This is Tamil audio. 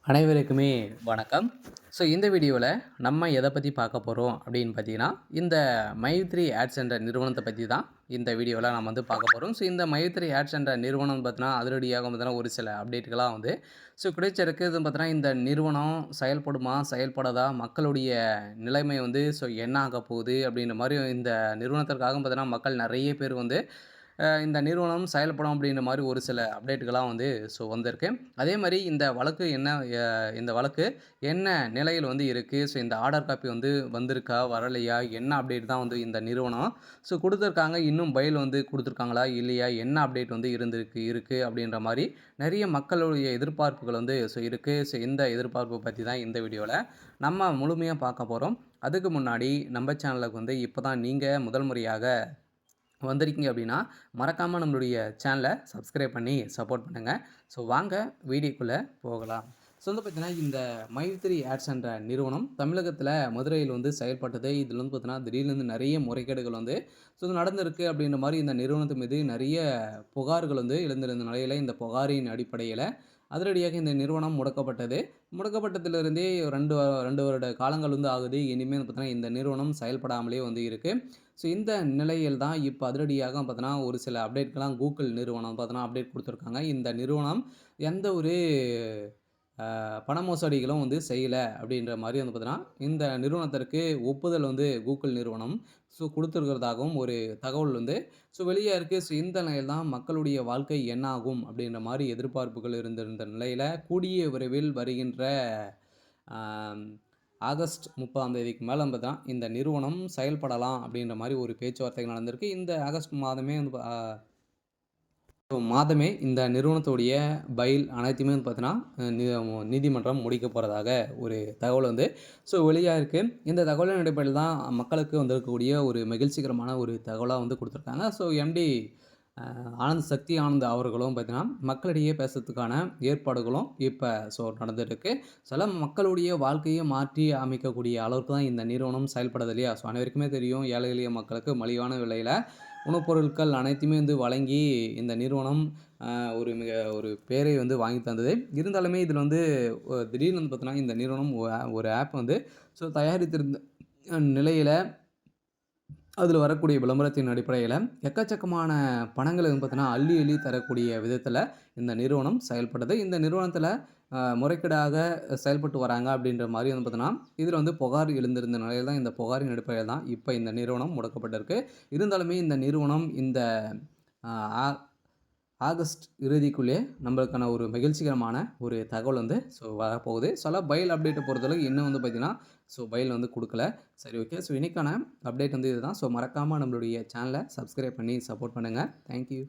அனைவருக்குமே வணக்கம். இந்த வீடியோவில் நம்ம எதை பற்றி பார்க்க போகிறோம் அப்படின்னு பார்த்தீங்கன்னா, இந்த மைத்ரி ஆட்ஸ் என்ற நிறுவனத்தை பற்றி தான் இந்த வீடியோவில் நம்ம வந்து பார்க்க போகிறோம். இந்த மைத்ரி ஆட்ஸ் என்ற நிறுவனம் பார்த்தீங்கன்னா, அதிரடியாக பார்த்தீங்கன்னா ஒரு சில அப்டேட்டுகளாக வந்து கிடைச்சிருக்கு. இது பார்த்தீங்கன்னா, இந்த நிறுவனம் செயல்படுமா, செயல்படாதா, மக்களுடைய நிலைமை வந்து என்ன ஆக போகுது அப்படின்ற மாதிரி இந்த நிறுவனத்திற்காக பார்த்தீங்கன்னா, மக்கள் நிறைய பேர் வந்து இந்த நிறுவனம் செயல்படும் அப்படின்ற மாரி ஒரு சில அப்டேட்டுகள்லாம் வந்து வந்திருக்கு. அதே மாரி இந்த வழக்கு என்ன இந்த வழக்கு என்ன நிலையில் வந்து இருக்கு? இந்த ஆர்டர் காப்பி வந்து வந்திருக்கா? வரலையா? என்ன அப்டேட் தான் வந்து இந்த நிறுவனம் குடுத்துருக்காங்க. இன்னும் பெயில் வந்து குடுத்துருக்காங்களா? இல்லையா? என்ன அப்டேட் வந்து இருக்கு அப்படின்ற மாரி நெறைய மக்களுடைய எதிர்பார்ப்புகள் வந்து இருக்கு. இந்த எதிர்பார்ப்ப பத்தி தான் இந்த வீடியோல நம்ம முழுமையா பார்க்க போறோம். அதுக்கு முன்னாடி நம்ம சேனலுக்கு வந்து இப்ப தான் நீங்க முதல் முறையாக வந்திருக்கீங்க அப்படின்னா, மறக்காம நம்மளுடைய சேனலை சப்ஸ்கிரைப் பண்ணி சப்போர்ட் பண்ணுங்க. வாங்க வீடியோக்குள்ள போகலாம். வந்து பார்த்தீங்கன்னா, இந்த மைத்ரி ஆட்ஸ் என்ற நிறுவனம் தமிழகத்தில மதுரையில் வந்து செயல்பட்டது. இதில வந்து பார்த்தீங்கன்னா, திடீர்னு நிறைய முறைகேடுகள் வந்து இது நடந்திருக்கு அப்படின்ற மாரி இந்த நிறுவனத்து மீது நிறைய புகார்கள் வந்து எழுந்திருந்த நிலையில, இந்த புகாரின் அடிப்படையில அதிரடியாக இந்த நிறுவனம் முடக்கப்பட்டது. முடக்கப்பட்டதிலிருந்தே 2 வருட காலங்கள் வந்து ஆகுது. இனிமேல் பார்த்தீங்கன்னா, இந்த நிறுவனம் செயல்படாமலே வந்து இருக்கு. இந்த நிலையில் தான் இப்ப அதிரடியாக பார்த்தீங்கன்னா, ஒரு சில அப்டேட்கள்லாம் Google நிறுவனம் பார்த்தீங்கன்னா, அப்டேட் குடுத்துருக்காங்க. இந்த நிறுவனம் எந்த ஒரு பண மோசடிகளும் வந்து செய்யல அப்படின்ற மாரி வந்து பார்த்தீங்கன்னா, இந்த நிறுவனத்திற்கு ஒப்புதல் வந்து Google நிறுவனம் குடுத்துருக்கிறதாகவும் ஒரு தகவல் வந்து வெளியா இருக்கு. இந்த நிலையில் தான் மக்களுடைய வாழ்க்கை என்ன ஆகும் அப்படின்ற மாரி எதிர்பார்ப்புகள் இருந்திருந்த நிலையில, கூடிய விரைவில் வருகின்ற ஆ ஆகஸ்ட் 30ஆம் தேதிக்கு மேல வந்து பார்த்தீங்கன்னா, இந்த நிறுவனம் செயல்படலாம் அப்படின்ற மாரி ஒரு பேச்சுவார்த்தைகள் நடந்திருக்கு. இந்த ஆகஸ்ட் மாதமே வந்து இந்த நிறுவனத்துடைய பைல் அனைத்துமே வந்து பார்த்தீங்கன்னா, நீதிமன்றம் முடிக்க போறதாக ஒரு தகவல் வந்து வெளியா இருக்கு. இந்த தகவலின் அடிப்படையில் தான் மக்களுக்கு வந்திருக்கக்கூடிய ஒரு மகிழ்ச்சிகரமான ஒரு தகவலா வந்து குடுத்துருக்காங்க. எம்டி ஆனந்த் சக்தி ஆனந்த் அவர்களும் பார்த்தீங்கன்னா, மக்களிடையே பேசுறதுக்கான ஏற்பாடுகளும் இப்ப நடந்துட்டுருக்கு. சில மக்களுடைய வாழ்க்கையை மாற்றி அமைக்கக்கூடிய அளவுக்கு தான் இந்த நிறுவனம் செயல்படுது இல்லையா? அனைவருக்குமே தெரியும் ஏழை எளிய மக்களுக்கு மலிவான விலையில உணவுப் பொருட்கள் அனைத்தையுமே வந்து வழங்கி இந்த நிறுவனம் ஒரு பேரை வந்து வாங்கி தந்தது. இருந்தாலுமே இதில வந்து திடீர்னு வந்து பார்த்தீங்கன்னா, இந்த நிறுவனம் ஒரு ஆப் வந்து தயாரித்திருந்த நிலையில அதில வரக்கூடிய விளம்பரத்தின் அடிப்படையில எக்கச்சக்கமான பணங்கள வந்து பார்த்தீங்கன்னா, அள்ளி அள்ளி தரக்கூடிய விதத்தில இந்த நிறுவனம் செயல்பட்டது. இந்த நிறுவனத்தில முறைகேடாக செயல்பட்டு வராங்க அப்படின்ற மாரி வந்து பார்த்தீங்கன்னா, இதில வந்து புகார் எழுந்திருந்த நிலையில தான் இந்த புகாரின் அடிப்படையில தான் இப்ப இந்த நிறுவனம் முடக்கப்பட்டிருக்கு. இருந்தாலுமே இந்த நிறுவனம் இந்த ஆ ஆ ஆகஸ்ட் இறுதிக்குள்ளே நம்மளுக்கான ஒரு மகிழ்ச்சிகரமான ஒரு தகவல் வந்து வரப்போகுது. பெயில் அப்டேட்ட பொறுத்தளவுக்கு இன்னும் வந்து பார்த்தீங்கன்னா, பெயில் வந்து குடுக்கல. சரி, ஓகே. இன்னைக்கான அப்டேட் வந்து இதுதான். மறக்காம நம்மளுடைய சேனல சப்ஸ்கிரைப் பண்ணி சப்போர்ட் பண்ணுங்க. Thank you.